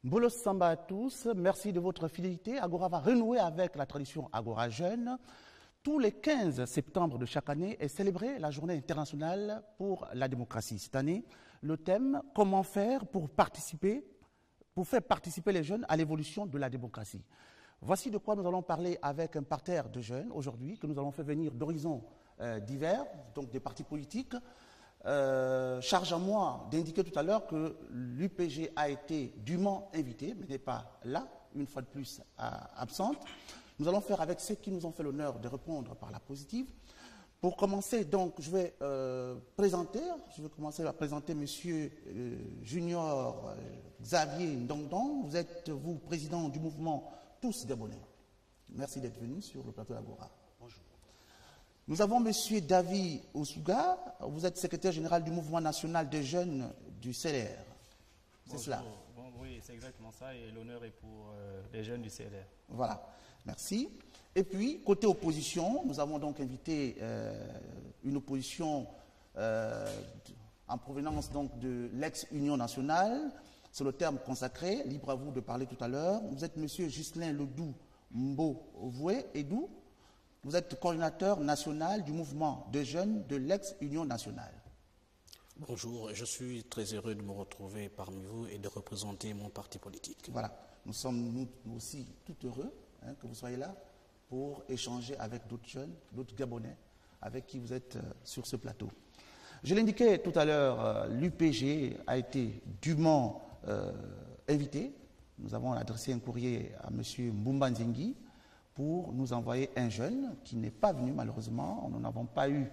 Bolos Samba à tous, merci de votre fidélité. Agora va renouer avec la tradition Agora Jeune. Tous les 15 septembre de chaque année est célébrée la journée internationale pour la démocratie. Cette année, le thème « Comment faire pour faire participer les jeunes à l'évolution de la démocratie ». Voici de quoi nous allons parler avec un parterre de jeunes aujourd'hui que nous allons faire venir d'horizons divers, donc des partis politiques. Charge à moi d'indiquer tout à l'heure que l'UPG a été dûment invité, mais n'est pas là, une fois de plus absente. Nous allons faire avec ceux qui nous ont fait l'honneur de répondre par la positive. Pour commencer, donc, je vais commencer à présenter M. Junior Xavier Ndongdong. Vous êtes, vous, président du mouvement Tous Gabonais. Merci d'être venu sur le plateau d'Agora. Bonjour. Nous avons M. David Osuga, vous êtes secrétaire général du mouvement national des jeunes du CLR. C'est cela? Oui, c'est exactement ça, et l'honneur est pour les jeunes du CLR. Voilà, merci. Et puis, côté opposition, nous avons donc invité une opposition en provenance donc de l'ex-Union nationale. C'est le terme consacré, libre à vous de parler tout à l'heure. Vous êtes M. Ghislain Ledou Mbo-Voué Edou. Vous êtes coordinateur national du mouvement de jeunes de l'ex-Union nationale. Bonjour, je suis très heureux de me retrouver parmi vous et de représenter mon parti politique. Voilà, nous sommes nous aussi tout heureux que vous soyez là pour échanger avec d'autres jeunes, d'autres Gabonais avec qui vous êtes sur ce plateau. Je l'indiquais tout à l'heure, l'UPG a été dûment invité. Nous avons adressé un courrier à M. Mbumba Nzengi pour nous envoyer un jeune qui n'est pas venu malheureusement. Nous n'avons pas eu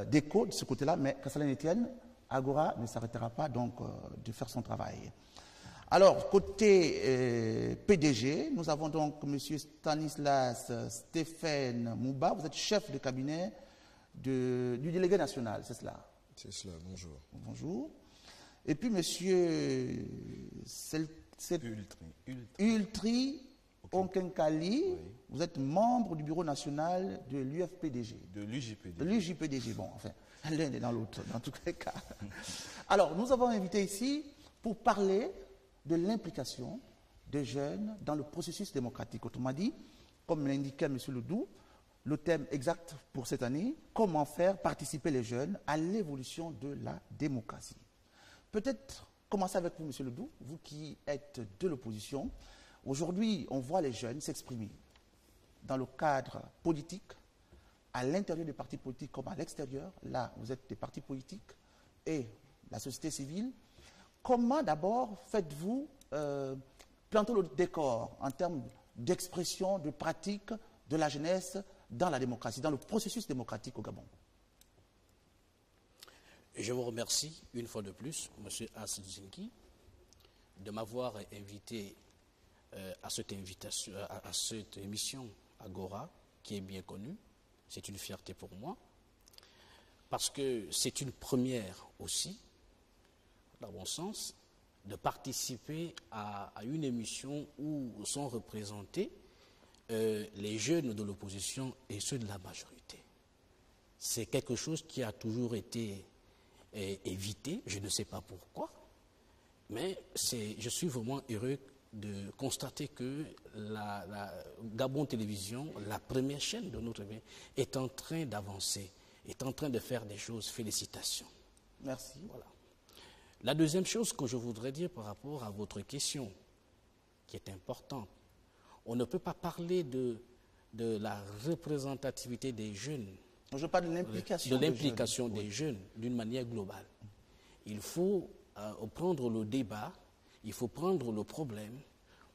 d'écho de ce côté-là, mais qu'à cela ne tienne, Agora ne s'arrêtera pas donc de faire son travail. Alors, côté PDG, nous avons donc M. Stanislas Stéphane Mouba. Vous êtes chef de cabinet du délégué national, c'est cela? C'est cela, bonjour. Bonjour. Et puis M. Ultri Onkenkali, oui. Vous êtes membre du bureau national de l'UFPDG. De l'UJPDG. De l'UJPDG, bon, enfin, l'un est dans l'autre, dans tous les cas. Alors, nous avons invité ici pour parler de l'implication des jeunes dans le processus démocratique. Autrement dit, comme l'indiquait M. Ledoux, le thème exact pour cette année, comment faire participer les jeunes à l'évolution de la démocratie. Peut-être commencer avec vous, M. Ledoux, vous qui êtes de l'opposition. Aujourd'hui, on voit les jeunes s'exprimer dans le cadre politique, à l'intérieur des partis politiques comme à l'extérieur. Là, vous êtes des partis politiques et la société civile. Comment d'abord faites-vous planter le décor en termes d'expression, de pratique de la jeunesse dans la démocratie, dans le processus démocratique au Gabon? Je vous remercie une fois de plus, M. Asdzinki, de m'avoir invité à cette émission Agora, qui est bien connue. C'est une fierté pour moi, parce que c'est une première aussi, dans mon sens, de participer à une émission où sont représentés les jeunes de l'opposition et ceux de la majorité. C'est quelque chose qui a toujours été évité, je ne sais pas pourquoi, mais je suis vraiment heureux de constater que la Gabon Télévision, la première chaîne de notre pays, est en train d'avancer, est en train de faire des choses. Félicitations. Merci. Voilà. La deuxième chose que je voudrais dire par rapport à votre question, qui est importante, on ne peut pas parler de la représentativité des jeunes. Je parle de l'implication. De l'implication des jeunes d'une manière globale. Il faut prendre le débat. Il faut prendre le problème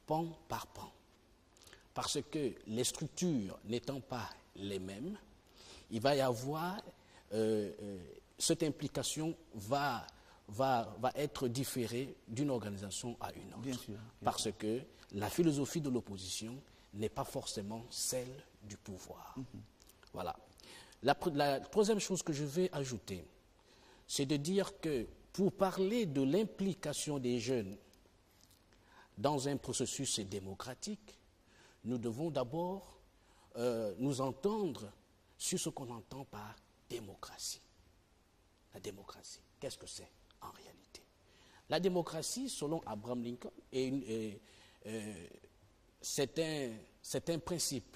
pan par pan. Parce que les structures n'étant pas les mêmes, il va y avoir, cette implication va être différée d'une organisation à une autre. Bien sûr. Parce que la philosophie de l'opposition n'est pas forcément celle du pouvoir. Voilà. La troisième chose que je vais ajouter, c'est de dire que pour parler de l'implication des jeunes dans un processus démocratique, nous devons d'abord nous entendre sur ce qu'on entend par démocratie. La démocratie, qu'est-ce que c'est en réalité? La démocratie, selon Abraham Lincoln, c'est un principe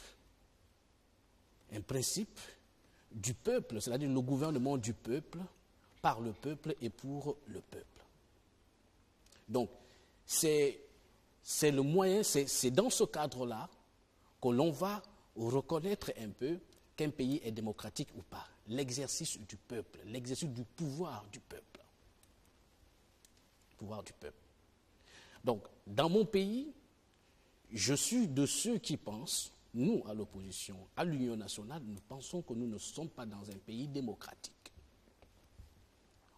du peuple, c'est-à-dire le gouvernement du peuple, par le peuple et pour le peuple. Donc, c'est le moyen, c'est dans ce cadre-là que l'on va reconnaître un peu qu'un pays est démocratique ou pas. L'exercice du peuple, l'exercice du pouvoir du peuple. Pouvoir du peuple. Donc, dans mon pays, je suis de ceux qui pensent, nous, à l'opposition, à l'Union nationale, nous pensons que nous ne sommes pas dans un pays démocratique.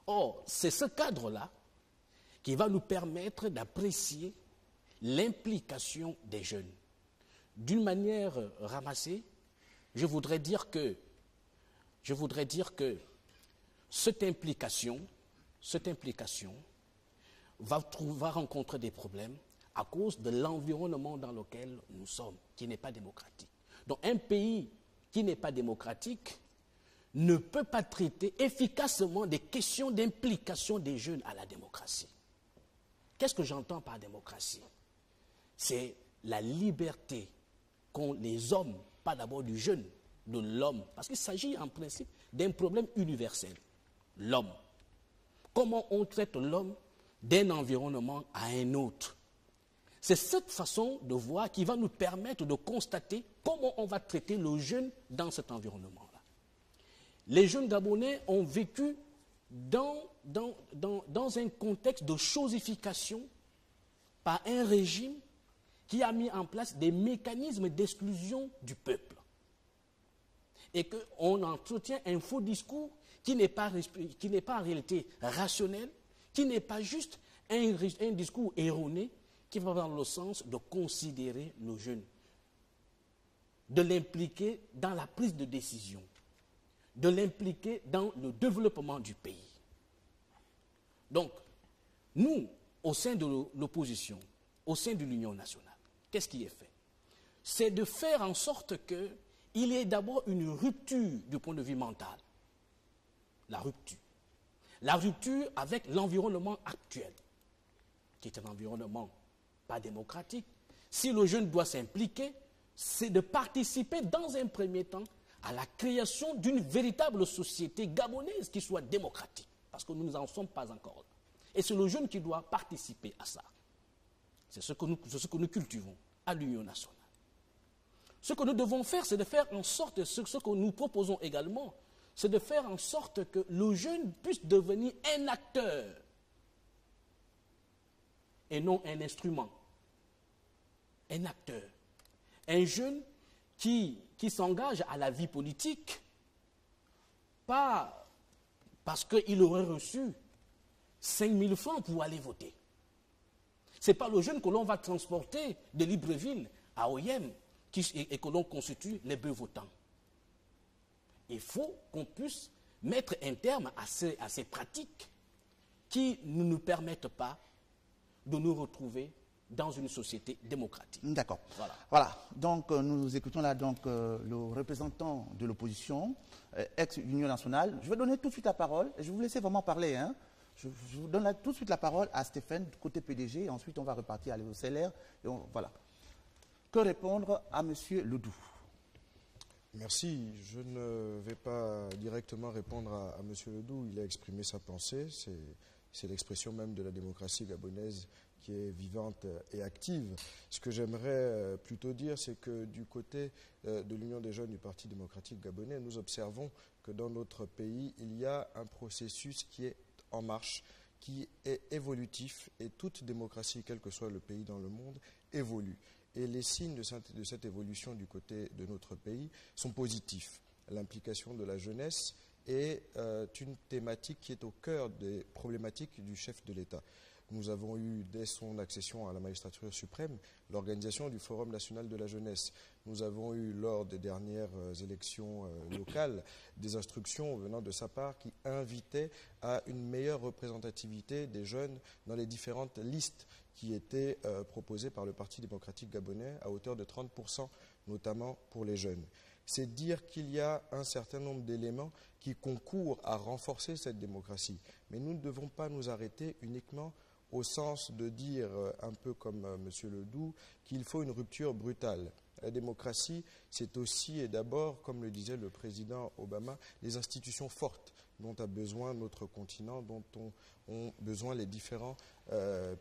Or, c'est ce cadre-là qui va nous permettre d'apprécier l'implication des jeunes. D'une manière ramassée, je voudrais dire que cette implication va rencontrer des problèmes à cause de l'environnement dans lequel nous sommes, qui n'est pas démocratique. Donc un pays qui n'est pas démocratique ne peut pas traiter efficacement des questions d'implication des jeunes à la démocratie. Qu'est-ce que j'entends par démocratie? C'est la liberté qu'ont les hommes, pas d'abord du jeune, de l'homme, parce qu'il s'agit en principe d'un problème universel, l'homme. Comment on traite l'homme d'un environnement à un autre? C'est cette façon de voir qui va nous permettre de constater comment on va traiter le jeune dans cet environnement-là. Les jeunes Gabonais ont vécu dans un contexte de chosification par un régime qui a mis en place des mécanismes d'exclusion du peuple. Et qu'on entretient un faux discours qui n'est pas en réalité rationnel, qui n'est pas juste un discours erroné, qui va dans le sens de considérer le jeune, de l'impliquer dans la prise de décision, de l'impliquer dans le développement du pays. Donc, nous, au sein de l'opposition, au sein de l'Union nationale, qu'est-ce qui est fait? C'est de faire en sorte qu'il y ait d'abord une rupture du point de vue mental. La rupture. La rupture avec l'environnement actuel, qui est un environnement pas démocratique. Si le jeune doit s'impliquer, c'est de participer dans un premier temps à la création d'une véritable société gabonaise qui soit démocratique. Parce que nous n'en sommes pas encore là. Et c'est le jeune qui doit participer à ça. C'est ce que nous cultivons à l'Union nationale. Ce que nous devons faire, c'est de faire en sorte, ce que nous proposons également, c'est de faire en sorte que le jeune puisse devenir un acteur et non un instrument. Un acteur. Un jeune qui s'engage à la vie politique, pas parce qu'il aurait reçu 5 000 francs pour aller voter. Ce n'est pas le jeune que l'on va transporter de Libreville à Oyem et que l'on constitue les bœufs votants. Il faut qu'on puisse mettre un terme à ces pratiques qui ne nous permettent pas de nous retrouver dans une société démocratique. D'accord. Voilà. Donc, nous écoutons là le représentant de l'opposition, ex-Union nationale. Je vais donner tout de suite la parole. Je vais vous laisser vraiment parler. Hein. Je vous donne là tout de suite la parole à Stéphane, côté PDG. Et ensuite, on va repartir à l'EOCLR. Voilà. Que répondre à M. Ledoux? Merci. Je ne vais pas directement répondre à M. Ledoux. Il a exprimé sa pensée. C'est l'expression même de la démocratie gabonaise qui est vivante et active. Ce que j'aimerais plutôt dire, c'est que du côté de l'Union des jeunes du Parti démocratique gabonais, nous observons que dans notre pays, il y a un processus qui est en marche, qui est évolutif, et toute démocratie, quel que soit le pays dans le monde, évolue. Et les signes de cette évolution du côté de notre pays sont positifs. L'implication de la jeunesse est une thématique qui est au cœur des problématiques du chef de l'État. Nous avons eu, dès son accession à la magistrature suprême, l'organisation du Forum national de la jeunesse. Nous avons eu, lors des dernières élections locales, des instructions venant de sa part qui invitaient à une meilleure représentativité des jeunes dans les différentes listes qui étaient proposées par le Parti démocratique gabonais à hauteur de 30%, notamment pour les jeunes. C'est dire qu'il y a un certain nombre d'éléments qui concourent à renforcer cette démocratie. Mais nous ne devons pas nous arrêter uniquement au sens de dire, un peu comme M. Ledoux, qu'il faut une rupture brutale. La démocratie, c'est aussi et d'abord, comme le disait le président Obama, les institutions fortes dont a besoin notre continent, dont ont besoin les différents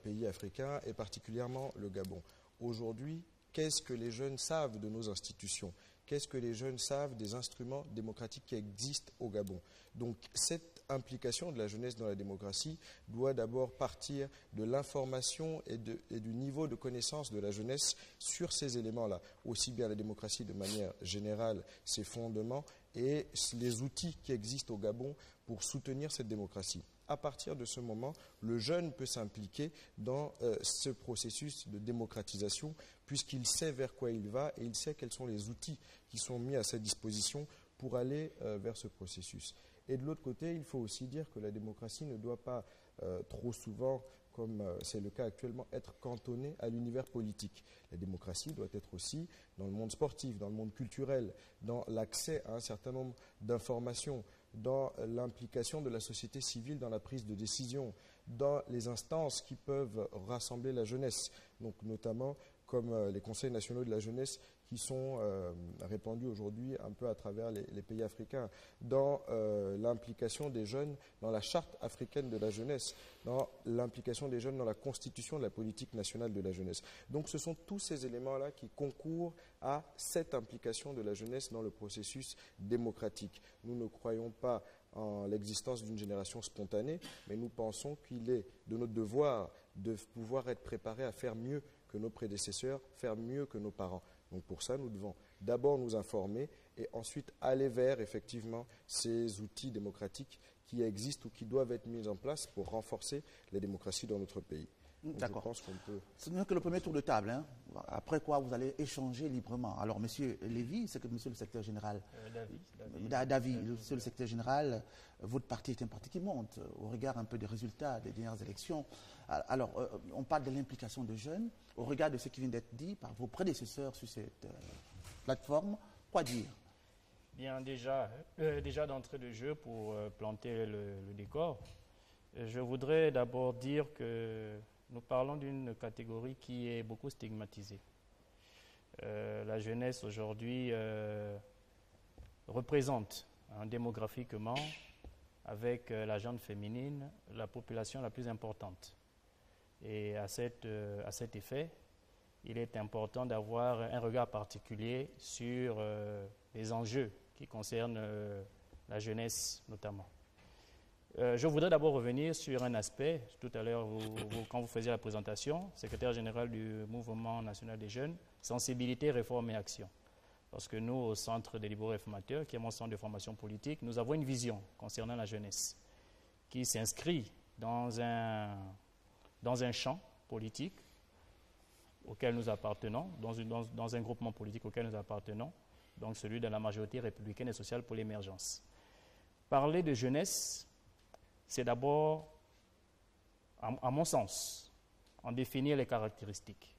pays africains et particulièrement le Gabon. Aujourd'hui, qu'est-ce que les jeunes savent de nos institutions? Qu'est-ce que les jeunes savent des instruments démocratiques qui existent au Gabon? Donc cette implication de la jeunesse dans la démocratie doit d'abord partir de l'information et du niveau de connaissance de la jeunesse sur ces éléments-là. Aussi bien la démocratie de manière générale, ses fondements et les outils qui existent au Gabon pour soutenir cette démocratie. À partir de ce moment, le jeune peut s'impliquer dans ce processus de démocratisation puisqu'il sait vers quoi il va et il sait quels sont les outils qui sont mis à sa disposition pour aller vers ce processus. Et de l'autre côté, il faut aussi dire que la démocratie ne doit pas trop souvent, comme c'est le cas actuellement, être cantonnée à l'univers politique. La démocratie doit être aussi dans le monde sportif, dans le monde culturel, dans l'accès à un certain nombre d'informations, dans l'implication de la société civile dans la prise de décision, dans les instances qui peuvent rassembler la jeunesse, donc notamment comme les conseils nationaux de la jeunesse qui sont répandus aujourd'hui un peu à travers les pays africains, dans l'implication des jeunes dans la charte africaine de la jeunesse, dans l'implication des jeunes dans la constitution de la politique nationale de la jeunesse. Donc ce sont tous ces éléments-là qui concourent à cette implication de la jeunesse dans le processus démocratique. Nous ne croyons pas en l'existence d'une génération spontanée, mais nous pensons qu'il est de notre devoir de pouvoir être préparés à faire mieux que nos prédécesseurs, faire mieux que nos parents. Donc pour ça, nous devons d'abord nous informer et ensuite aller vers effectivement ces outils démocratiques qui existent ou qui doivent être mis en place pour renforcer la démocratie dans notre pays. D'accord. Je pense qu'on peut... Ce n'est que le premier tour de table. Hein. Après quoi, vous allez échanger librement. Alors, M. Lévy, c'est que Monsieur le secrétaire général. David, Monsieur le secrétaire général, votre parti est un parti qui monte au regard un peu des résultats des dernières élections. Alors, on parle de l'implication des jeunes au regard de ce qui vient d'être dit par vos prédécesseurs sur cette plateforme. Quoi dire? Bien, déjà d'entrée de jeu, pour planter le décor, je voudrais d'abord dire que nous parlons d'une catégorie qui est beaucoup stigmatisée. La jeunesse aujourd'hui représente démographiquement, avec la gente féminine, la population la plus importante. Et à cet effet, il est important d'avoir un regard particulier sur les enjeux qui concernent la jeunesse notamment. Je voudrais d'abord revenir sur un aspect. Tout à l'heure, quand vous faisiez la présentation, secrétaire général du Mouvement national des jeunes, sensibilité, réforme et action. Parce que nous, au Centre des libéraux réformateurs, qui est mon centre de formation politique, nous avons une vision concernant la jeunesse qui s'inscrit dans un champ politique auquel nous appartenons, dans un groupement politique auquel nous appartenons, donc celui de la majorité républicaine et sociale pour l'émergence. Parler de jeunesse, c'est d'abord, à mon sens, en définir les caractéristiques.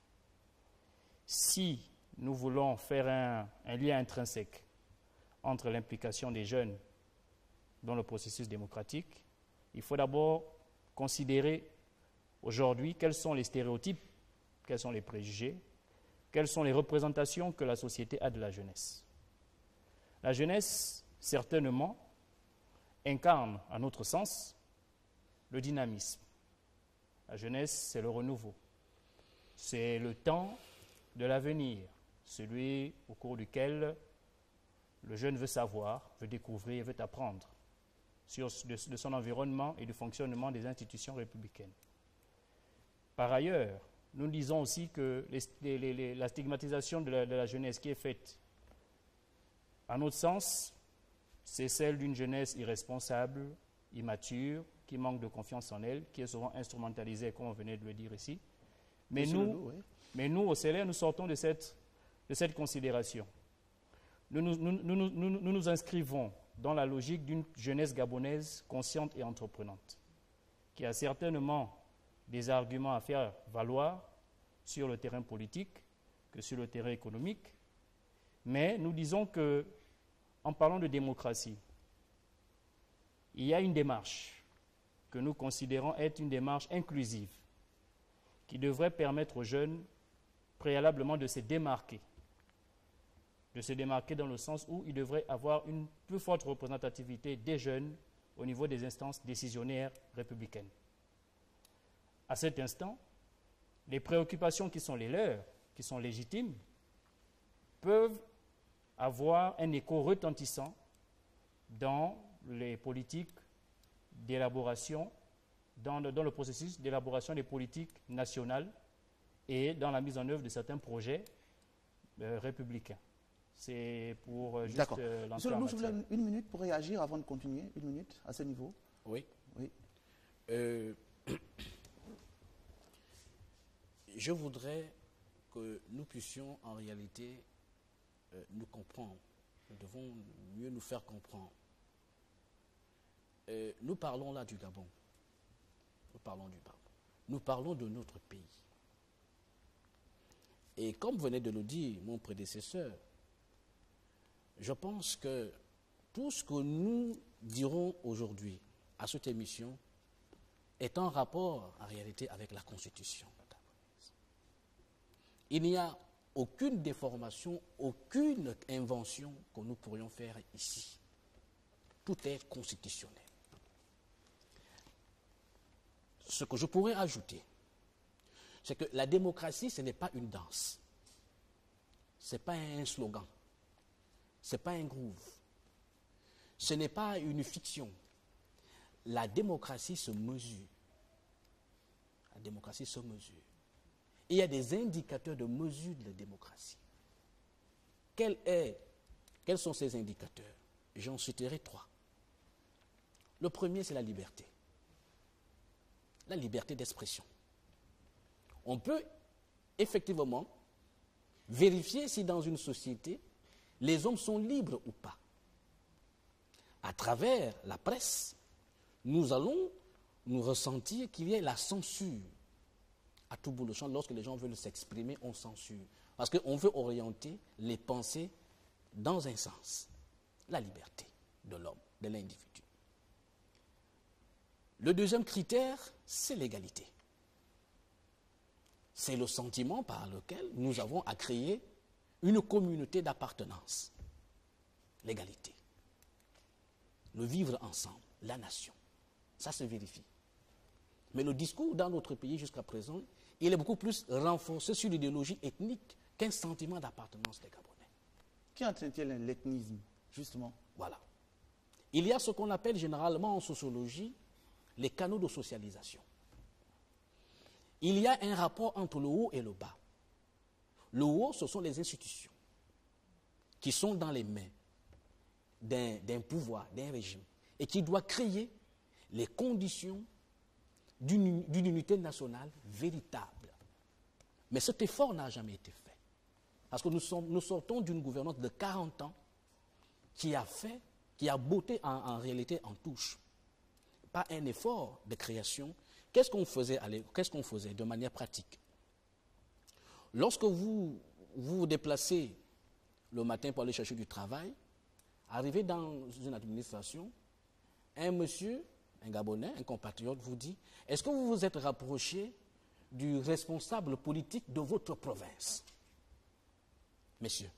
Si nous voulons faire un lien intrinsèque entre l'implication des jeunes dans le processus démocratique, il faut d'abord considérer aujourd'hui quels sont les stéréotypes, quels sont les préjugés, quelles sont les représentations que la société a de la jeunesse. La jeunesse, certainement, incarne, à notre sens, le dynamisme. La jeunesse, c'est le renouveau. C'est le temps de l'avenir, celui au cours duquel le jeune veut savoir, veut découvrir, veut apprendre de son environnement et du fonctionnement des institutions républicaines. Par ailleurs, nous disons aussi que la stigmatisation de la jeunesse qui est faite, à notre sens, c'est celle d'une jeunesse irresponsable, immature, qui manque de confiance en elle, qui est souvent instrumentalisée, comme on venait de le dire ici. Mais nous, au CLR, nous sortons de cette considération. Nous nous inscrivons dans la logique d'une jeunesse gabonaise consciente et entreprenante, qui a certainement des arguments à faire valoir sur le terrain politique que sur le terrain économique. Mais nous disons que, en parlant de démocratie, il y a une démarche que nous considérons être une démarche inclusive, qui devrait permettre aux jeunes préalablement de se démarquer. De se démarquer dans le sens où il devrait avoir une plus forte représentativité des jeunes au niveau des instances décisionnaires républicaines. À cet instant, les préoccupations qui sont les leurs, qui sont légitimes, peuvent avoir un écho retentissant dans les politiques d'élaboration, dans le processus d'élaboration des politiques nationales et dans la mise en œuvre de certains projets républicains. C'est pour juste lancer en Nous matière. voulons une minute pour réagir avant de continuer. Une minute à ce niveau. Oui. Oui. Je voudrais que nous puissions en réalité nous comprendre. Nous devons mieux nous faire comprendre. Nous parlons là du Gabon. Nous parlons du Gabon. Nous parlons de notre pays. Et comme venait de le dire mon prédécesseur, je pense que tout ce que nous dirons aujourd'hui à cette émission est en rapport en réalité avec la Constitution gabonaise. Il n'y a aucune déformation, aucune invention que nous pourrions faire ici. Tout est constitutionnel. Ce que je pourrais ajouter, c'est que la démocratie, ce n'est pas une danse. Ce n'est pas un slogan. Ce n'est pas un groove. Ce n'est pas une fiction. La démocratie se mesure. La démocratie se mesure. Il y a des indicateurs de mesure de la démocratie. Quels sont ces indicateurs? J'en citerai 3. Le premier, c'est la liberté. La liberté d'expression. On peut effectivement vérifier si dans une société, les hommes sont libres ou pas. À travers la presse, nous allons nous ressentir qu'il y ait la censure. À tout bout de champ, lorsque les gens veulent s'exprimer, on censure. Parce qu'on veut orienter les pensées dans un sens. La liberté de l'homme, de l'individu. Le deuxième critère, c'est l'égalité. C'est le sentiment par lequel nous avons à créer une communauté d'appartenance. L'égalité. Le vivre ensemble, la nation. Ça se vérifie. Mais le discours dans notre pays jusqu'à présent, il est beaucoup plus renforcé sur l'idéologie ethnique qu'un sentiment d'appartenance des Gabonais. Qui entretient l'ethnisme, justement? Voilà. Il y a ce qu'on appelle généralement en sociologie les canaux de socialisation. Il y a un rapport entre le haut et le bas. Le haut, ce sont les institutions qui sont dans les mains d'un pouvoir, d'un régime, et qui doit créer les conditions d'une unité nationale véritable. Mais cet effort n'a jamais été fait. Parce que nous sortons d'une gouvernance de 40 ans qui a botté en réalité en touche. Pas un effort de création. Qu'est-ce qu'on faisait de manière pratique? Lorsque vous vous déplacez le matin pour aller chercher du travail, arrivez dans une administration, un monsieur, un Gabonais, un compatriote vous dit, est-ce que vous vous êtes rapproché du responsable politique de votre province? Messieurs,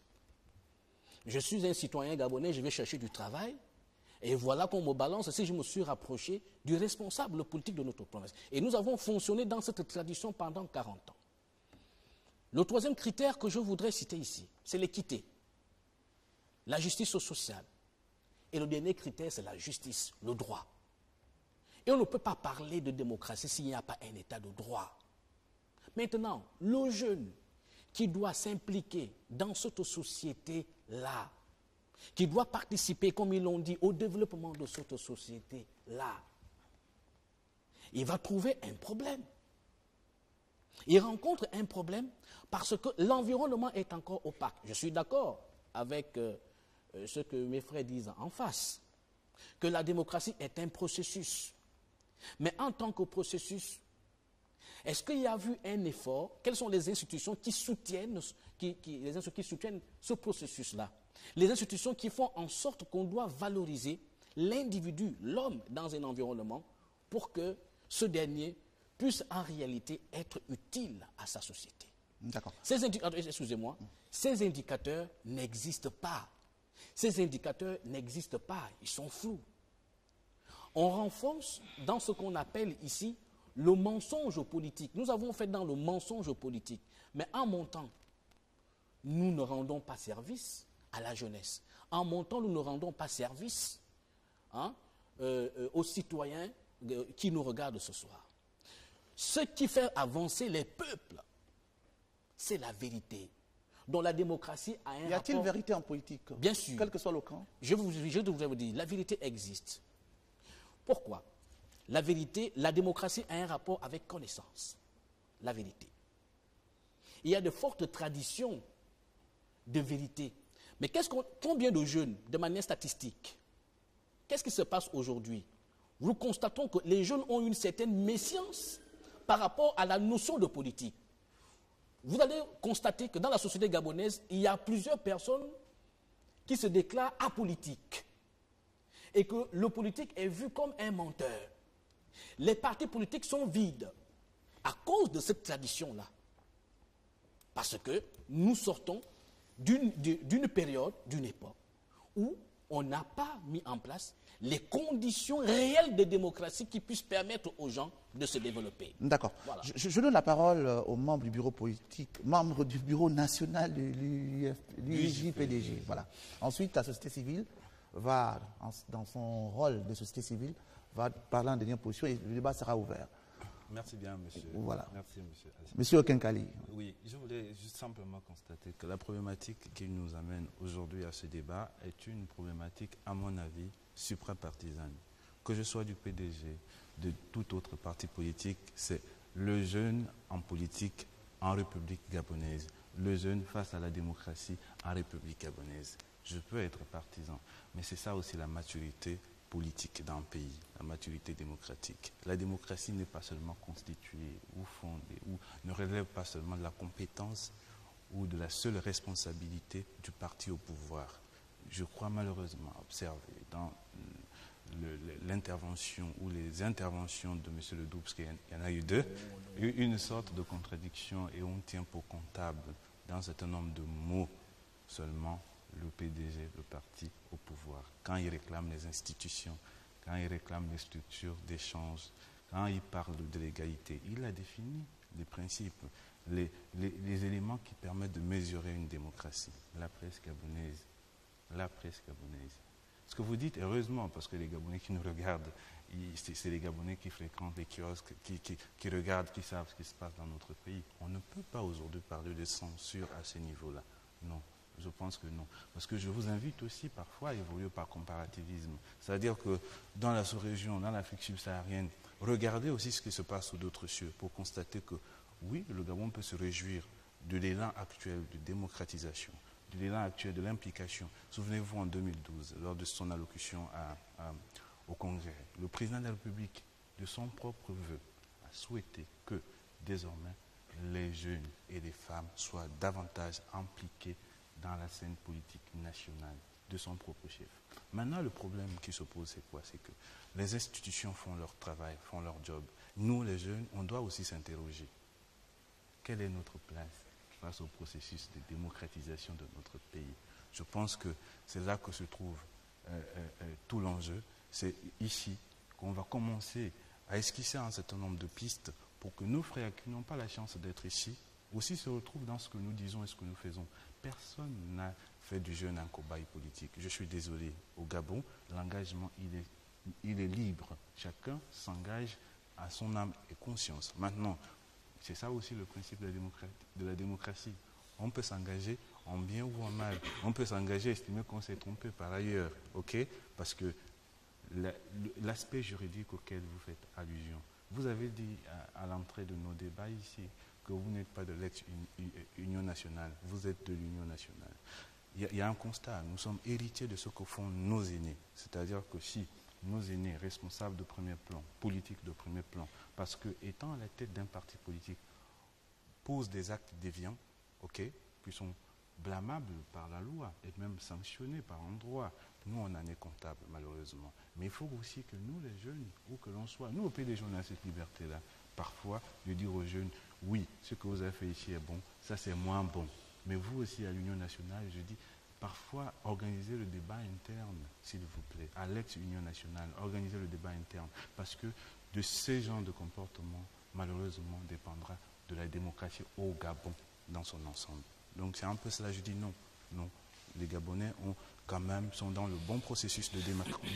je suis un citoyen gabonais, je vais chercher du travail, et voilà qu'on me balance si je me suis rapproché du responsable politique de notre province. Et nous avons fonctionné dans cette tradition pendant 40 ans. Le troisième critère que je voudrais citer ici, c'est l'équité, la justice sociale. Et le dernier critère, c'est la justice, le droit. Et on ne peut pas parler de démocratie s'il n'y a pas un état de droit. Maintenant, le jeune qui doit s'impliquer dans cette société-là, qui doit participer, comme ils l'ont dit, au développement de cette société-là, il va trouver un problème. Il rencontre un problème parce que l'environnement est encore opaque. Je suis d'accord avec ce que mes frères disent en face, que la démocratie est un processus. Mais en tant que processus, est-ce qu'il y a eu un effort? Quelles sont les institutions qui soutiennent, qui soutiennent ce processus-là? Les institutions qui font en sorte qu'on doit valoriser l'individu, l'homme, dans un environnement pour que ce dernier puisse en réalité être utile à sa société. D'accord. Ces indicateurs, excusez-moi, ces indicateurs n'existent pas. Ces indicateurs n'existent pas, ils sont flous. On renforce dans ce qu'on appelle ici le mensonge politique. Nous avons fait dans le mensonge politique, mais en montant, nous ne rendons pas service à la jeunesse. En montant, nous ne rendons pas service aux citoyens qui nous regardent ce soir. Ce qui fait avancer les peuples, c'est la vérité, dont la démocratie a un rapport... Y a-t-il vérité en politique? Bien sûr. Quel que soit le camp? Je voudrais vous dire, la vérité existe. Pourquoi? La vérité, la démocratie a un rapport avec connaissance. La vérité. Il y a de fortes traditions de vérité. Mais combien de jeunes, de manière statistique, qu'est-ce qui se passe aujourd'hui? Nous constatons que les jeunes ont une certaine méfiance par rapport à la notion de politique. Vous allez constater que dans la société gabonaise, il y a plusieurs personnes qui se déclarent apolitiques et que le politique est vu comme un menteur. Les partis politiques sont vides à cause de cette tradition-là. Parce que nous sortons d'une période, d'une époque, où on n'a pas mis en place les conditions réelles de démocratie qui puissent permettre aux gens de se développer. D'accord. Voilà. Je donne la parole aux membres du bureau politique, membres du bureau national de l'UJPDG. Voilà. Ensuite, la société civile va, dans son rôle de société civile, va parler en dernière position et le débat sera ouvert. Merci bien, monsieur. Voilà. Merci, monsieur Aziz. Monsieur Okenkali. Oui, je voulais juste simplement constater que la problématique qui nous amène aujourd'hui à ce débat est une problématique, à mon avis, suprapartisane. Que je sois du PDG, de tout autre parti politique, c'est le jeune en politique en République gabonaise, le jeune face à la démocratie en République gabonaise. Je peux être partisan, mais c'est ça aussi la maturité politique d'un pays, la maturité démocratique. La démocratie n'est pas seulement constituée ou fondée, ou ne relève pas seulement de la compétence ou de la seule responsabilité du parti au pouvoir. Je crois malheureusement observer dans l'intervention ou les interventions de M. Ledoux, parce qu'il y en a eu deux, une sorte de contradiction et on tient pour comptable dans un certain nombre de mots seulement le PDG, le parti au pouvoir. Quand il réclame les institutions, quand il réclame les structures d'échange, quand il parle de l'égalité, il a défini les principes, les éléments qui permettent de mesurer une démocratie. La presse gabonaise. La presse gabonaise. Ce que vous dites, heureusement, parce que les Gabonais qui nous regardent, c'est les Gabonais qui fréquentent les kiosques, qui regardent, qui savent ce qui se passe dans notre pays. On ne peut pas aujourd'hui parler de censure à ce niveau-là. Non. Je pense que non. Parce que je vous invite aussi parfois à évoluer par comparativisme. C'est-à-dire que dans la sous-région, dans l'Afrique subsaharienne, regardez aussi ce qui se passe sous d'autres cieux pour constater que oui, le Gabon peut se réjouir de l'élan actuel de démocratisation, de l'élan actuel de l'implication. Souvenez-vous en 2012, lors de son allocution au Congrès, le président de la République, de son propre vœu, a souhaité que désormais les jeunes et les femmes soient davantage impliqués dans la scène politique nationale de son propre chef. Maintenant, le problème qui se pose, c'est quoi? C'est que les institutions font leur travail, font leur job. Nous, les jeunes, on doit aussi s'interroger. Quelle est notre place face au processus de démocratisation de notre pays? Je pense que c'est là que se trouve tout l'enjeu. C'est ici qu'on va commencer à esquisser un certain nombre de pistes pour que nos frères qui n'ont pas la chance d'être ici aussi se retrouvent dans ce que nous disons et ce que nous faisons. Personne n'a fait du jeune un cobaye politique. Je suis désolé. Au Gabon, l'engagement, il est libre. Chacun s'engage à son âme et conscience. Maintenant, c'est ça aussi le principe de la démocratie. On peut s'engager en bien ou en mal. On peut s'engager, estimer qu'on s'est trompé par ailleurs. OK? Parce que l'aspect juridique auquel vous faites allusion, vous avez dit à l'entrée de nos débats ici que vous n'êtes pas de l'ex-Union nationale, vous êtes de l'Union nationale. Il y a un constat, nous sommes héritiers de ce que font nos aînés. C'est-à-dire que si nos aînés, responsables de premier plan, politiques de premier plan, parce que étant à la tête d'un parti politique, posent des actes déviants, OK, qui sont blâmables par la loi et même sanctionnés par un droit. Nous, on en est comptable, malheureusement. Mais il faut aussi que nous, les jeunes, où que l'on soit, nous, au PDG, on a cette liberté-là. parfois de dire aux jeunes, oui, ce que vous avez fait ici est bon, ça c'est moins bon. Mais vous aussi, à l'Union nationale, je dis, parfois, organisez le débat interne, s'il vous plaît, à l'ex-Union nationale, organisez le débat interne, parce que de ces genres de comportements, malheureusement, dépendra de la démocratie au Gabon dans son ensemble. Donc c'est un peu cela, je dis non, non. Les Gabonais sont dans le bon processus de démocratie.